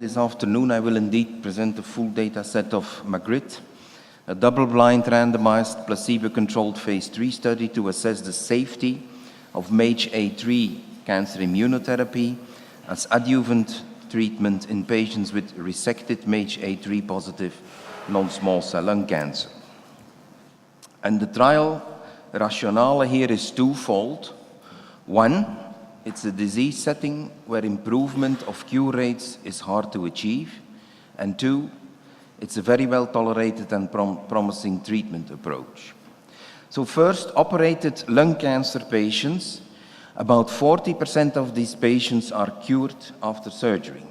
This afternoon I will indeed present the full data set of MAGRIT, a double-blind randomized placebo-controlled phase 3 study to assess the safety of MAGE-A3 cancer immunotherapy as adjuvant treatment in patients with resected MAGE-A3 positive non-small cell lung cancer. And the trial rationale here is twofold. One, it's a disease setting where improvement of cure rates is hard to achieve. And two, it's a very well tolerated and promising treatment approach. So first, operated lung cancer patients, about 40% of these patients are cured after surgery.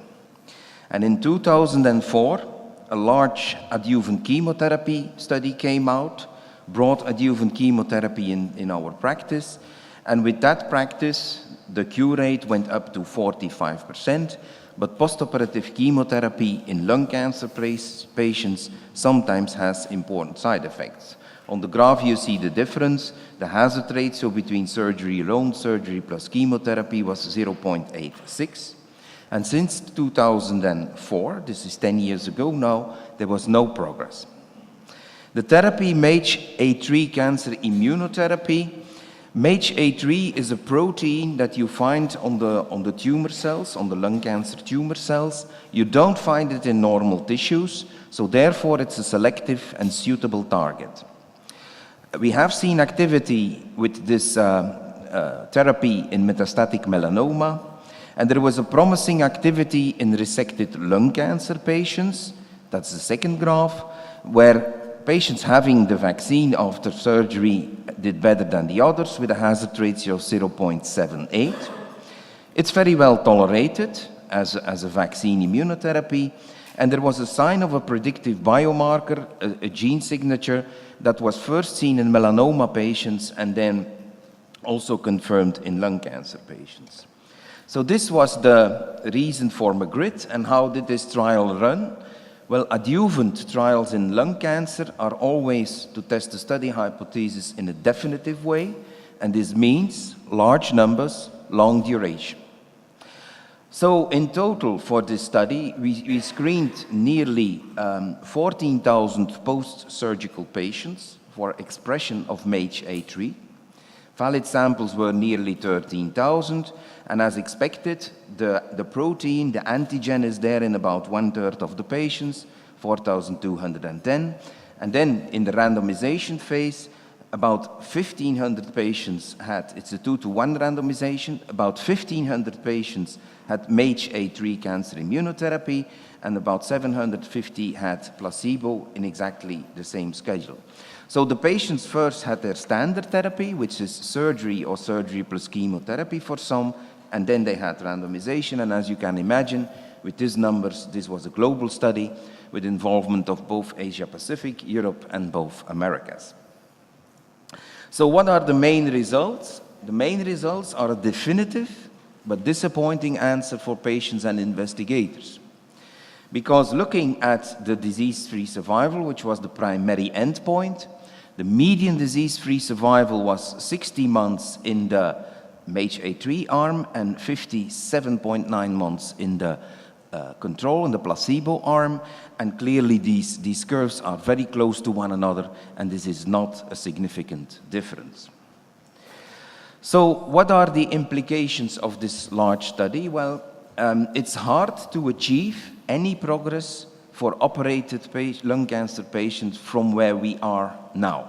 And in 2004, a large adjuvant chemotherapy study came out, brought adjuvant chemotherapy in our practice, and with that practice, the cure rate went up to 45%, but postoperative chemotherapy in lung cancer patients sometimes has important side effects. On the graph you see the difference. The hazard ratio between surgery alone, surgery plus chemotherapy was 0.86. And since 2004, this is 10 years ago now, there was no progress. The therapy MAGE-A3 cancer immunotherapy. MAGE-A3 is a protein that you find on the tumor cells, on the lung cancer tumor cells. You don't find it in normal tissues, so therefore it's a selective and suitable target. We have seen activity with this therapy in metastatic melanoma, and there was a promising activity in resected lung cancer patients. That's the second graph, where patients having the vaccine after surgery did better than the others with a hazard ratio of 0.78. It's very well tolerated as a vaccine immunotherapy, and there was a sign of a predictive biomarker, a gene signature that was first seen in melanoma patients and then also confirmed in lung cancer patients. So this was the reason for MAGRIT. And how did this trial run? Well, adjuvant trials in lung cancer are always to test the study hypothesis in a definitive way, and this means large numbers, long duration. So in total for this study, we screened nearly 14,000 post-surgical patients for expression of MAGE-A3. Valid samples were nearly 13,000, and as expected, the protein, the antigen is there in about 1/3 of the patients, 4,210. And then in the randomization phase, about 1,500 patients had, it's a 2-to-1 randomization, about 1,500 patients had MAGE-A3 cancer immunotherapy, and about 750 had placebo in exactly the same schedule. So the patients first had their standard therapy, which is surgery or surgery plus chemotherapy for some, and then they had randomization. And as you can imagine, with these numbers, this was a global study with involvement of both Asia Pacific, Europe, and both Americas. So what are the main results? The main results are a definitive but disappointing answer for patients and investigators. Because looking at the disease-free survival, which was the primary endpoint, the median disease-free survival was 60 months in the MAGE-A3 arm and 57.9 months in the control, in the placebo arm, and clearly these curves are very close to one another, and this is not a significant difference. So what are the implications of this large study? Well, it's hard to achieve any progress for operated lung cancer patients from where we are now.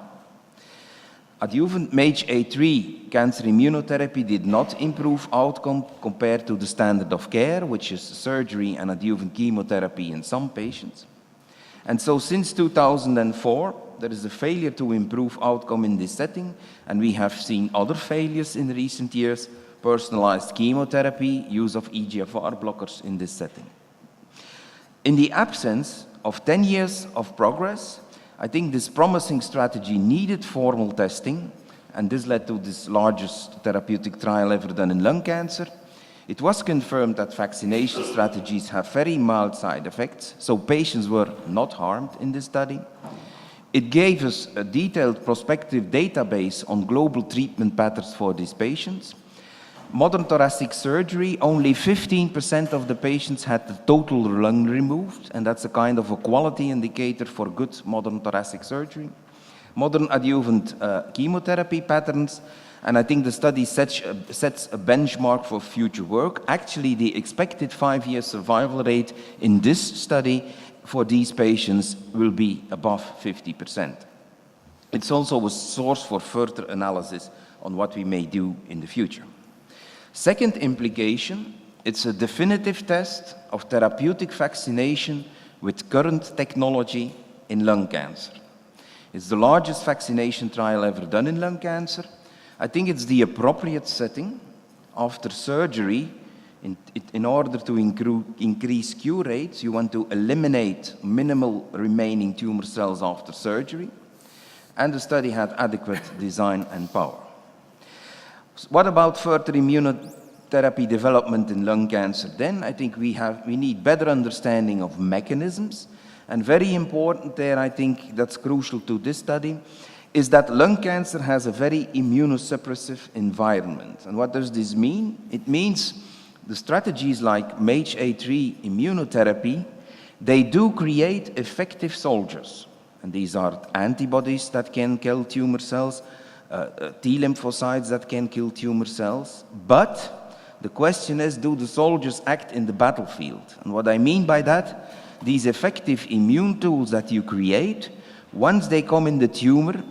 Adjuvant MAGE-A3 cancer immunotherapy did not improve outcome compared to the standard of care, which is surgery and adjuvant chemotherapy in some patients. And so since 2004, there is a failure to improve outcome in this setting, and we have seen other failures in recent years, personalized chemotherapy, use of EGFR blockers in this setting. In the absence of 10 years of progress, I think this promising strategy needed formal testing, and this led to this largest therapeutic trial ever done in lung cancer. It was confirmed that vaccination strategies have very mild side effects, so patients were not harmed in this study. It gave us a detailed prospective database on global treatment patterns for these patients. Modern thoracic surgery, only 15% of the patients had the total lung removed, and that's a kind of a quality indicator for good modern thoracic surgery. Modern adjuvant chemotherapy patterns, and I think the study sets a benchmark for future work. Actually, the expected 5-year survival rate in this study for these patients will be above 50%. It's also a source for further analysis on what we may do in the future. Second implication, it's a definitive test of therapeutic vaccination with current technology in lung cancer. It's the largest vaccination trial ever done in lung cancer. I think it's the appropriate setting after surgery. In order to increase cure rates, you want to eliminate minimal remaining tumor cells after surgery, and the study had adequate design and power. What about further immunotherapy development in lung cancer? Then I think we need better understanding of mechanisms, and very important there, I think that's crucial to this study, is that lung cancer has a very immunosuppressive environment. And what does this mean? It means the strategies like MAGE-A3 immunotherapy, they do create effective soldiers. And these are antibodies that can kill tumor cells, T lymphocytes that can kill tumor cells. But the question is, do the soldiers act in the battlefield? And what I mean by that, these effective immune tools that you create, once they come in the tumor,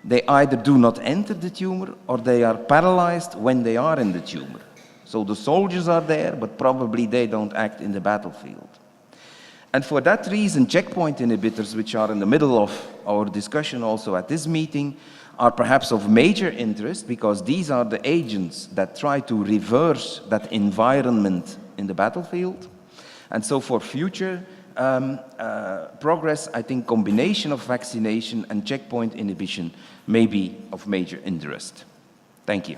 they either do not enter the tumor or they are paralyzed when they are in the tumor. So the soldiers are there, but probably they don't act in the battlefield. And for that reason, checkpoint inhibitors, which are in the middle of our discussion also at this meeting, are perhaps of major interest because these are the agents that try to reverse that environment in the battlefield. And so for future progress, I think combination of vaccination and checkpoint inhibition may be of major interest. Thank you.